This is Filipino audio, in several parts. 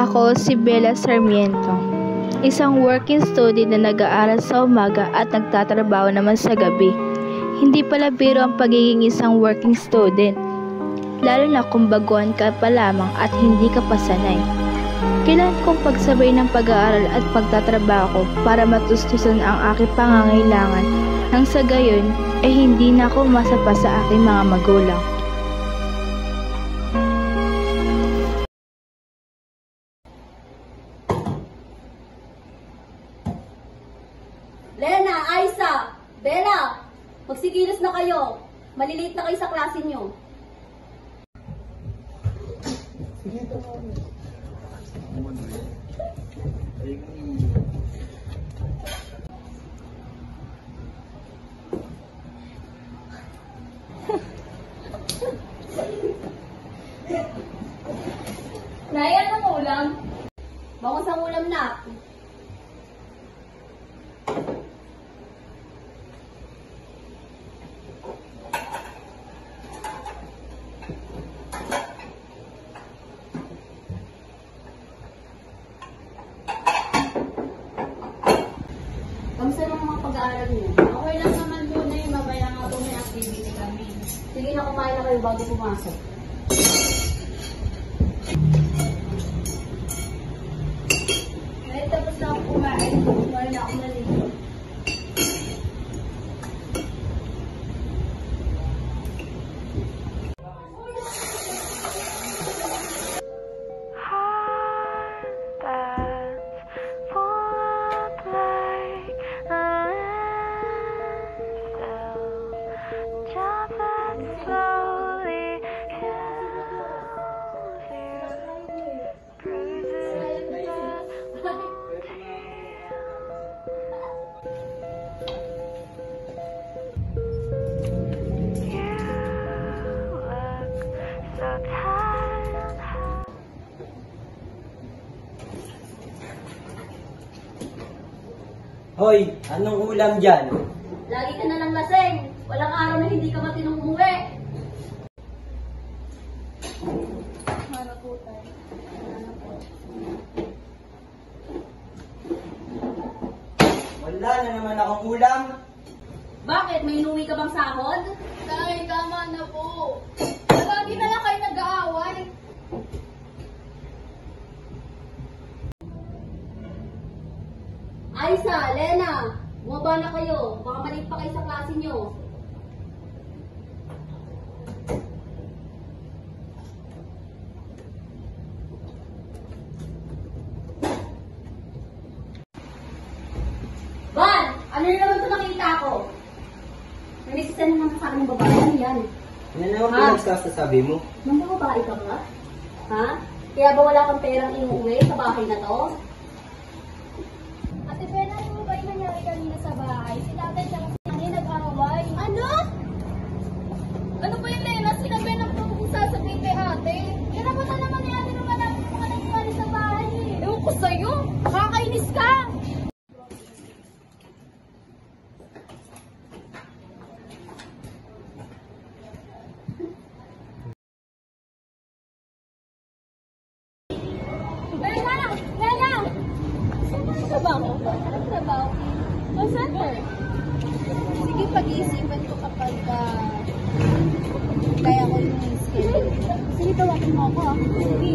Ako si Bella Sarmiento, isang working student na nag-aaral sa umaga at nagtatrabaho naman sa gabi. Hindi pala biro ang pagiging isang working student, lalo na kung baguhan ka pa lamang at hindi ka pasanay. Kailangan kong pagsabay ng pag-aaral at pagtatrabaho para matustusan ang aking pangangailangan nang sa gayon ay hindi na ako masapa sa aking mga magulang. Lena, Aisa, Bella, magsigilos na kayo. Malilate na kayo sa klase nyo. Naya, anong ulam? Bangon sa ulam na. Kamusta naman mga pag-aaral niyo? Okay lang naman po na yung mabaya nga po may activity kami. Sige na, kumain na kayo bago pumasok. Kahit tapos na ako kumain, wala na ako nalito. Hoy, anong ulam dyan? Lagi ka na lang lasing. Walang araw na hindi ka matinong umuwi. Ano po tayo? Wala na naman akong ulam. Bakit? May inuwi ka bang sahod? Tay, tama na po. Lagi na lang kayo nag-aaway. Aisa, Lena, bumaba na kayo. Baka maliit pa kayo sa klase nyo. Van, ano na naman ito nakita ko? Nanisisa na naman sa akin ng babae. Ano yan? Ano naman pinagsasabi mo? Nang babae ka ba? Ha? Kaya ba wala kang perang inuwi sa bahay na to? Ate Bella, ano ba yung nangyari kanina sa bahay? Si tatay siya kasi nanay nag-aaway. Ano? Ano ba yung Lena? Sinabi ng po kung sasabihin kay ate. Kinabutan naman ni ate nung malaman mo ka nangyari sa bahay. Ewan ko sa'yo. Nakakainis ka. Bella! Bella! Saan ka trabaho? Anong trabaho? Call center. Sige, pag-iisipan ko kapag kaya ko yung schedule. Sige, tawagin mo ako ah. Sige.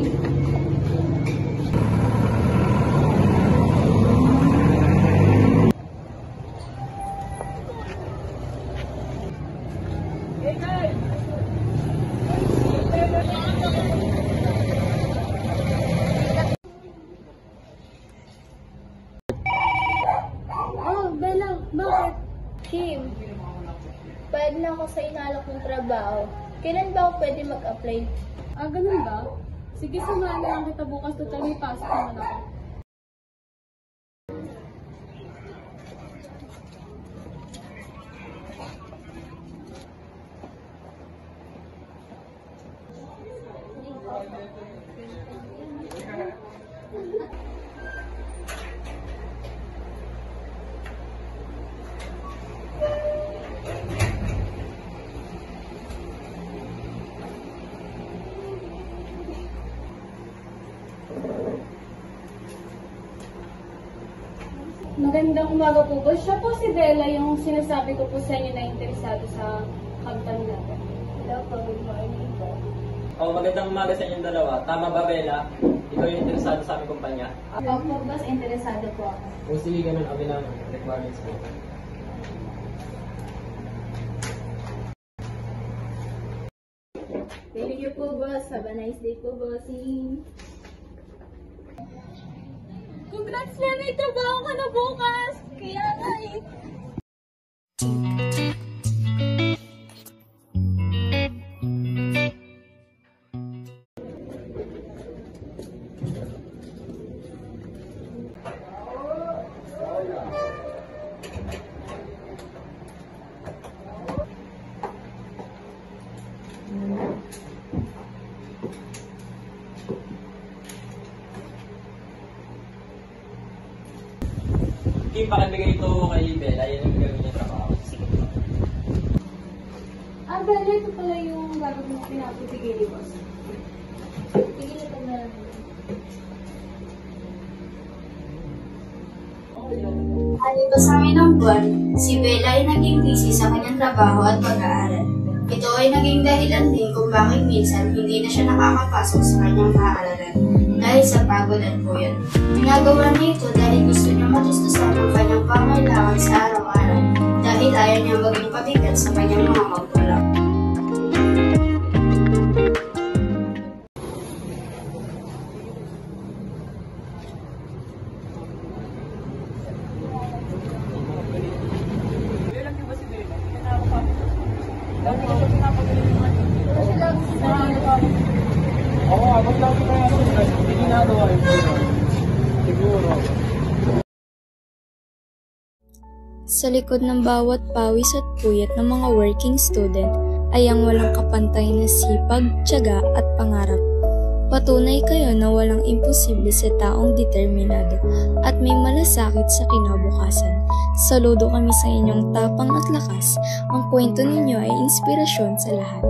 Oh, Bella, bakit? Kim, pwede na ako sa inalok ng trabaho. Kailan ba ako pwede mag-apply? Ganun ba? Sige, samahan na lang kita bukas. Total may pasok naman ako. Magandang umaga po boss. Siya po si Bella, yung sinasabi ko po sa inyo na interesado sa campaign natin. Hello po, good morning po. Oh, magandang umaga sa inyong dalawa. Tama ba, Bella? Ikaw yung interesado sa aming kumpanya? Opo, boss, interesado po ako. O sige, ganun kami ng requirements mo. Thank you po, boss. Have a nice day po, bossing. Congrats, Lenny! Trabaho ka na bukas! Kaya nga eh. Kim, pakibigay ito kay Bella. Yan ang gagawin niya trabaho. Sige. Bella, ito pala yung gagawin na pinapibigay ni boss. Sige, ito na lang. Halito sa amin ng buwan, si Bella ay naging busy sa kanyang trabaho at pag-aaral. Ito ay naging dahilan din kung bakit minsan hindi na siya nakakapasok sa kanyang paaralan dahil sa pagod at puyat. Ginagawa niya ito dahil gusto niya matustusan ang kanyang pangailangan sa araw-araw dahil ayaw niya maging pabigat sa kanyang mga magulang. Sa likod ng bawat pawis at puyat ng mga working student ay ang walang kapantay na sipag, tiyaga at pangarap. Patunay kayo na walang imposible sa taong determinado at may malasakit sa kinabukasan. Saludo kami sa inyong tapang at lakas. Ang kwento ninyo ay inspirasyon sa lahat.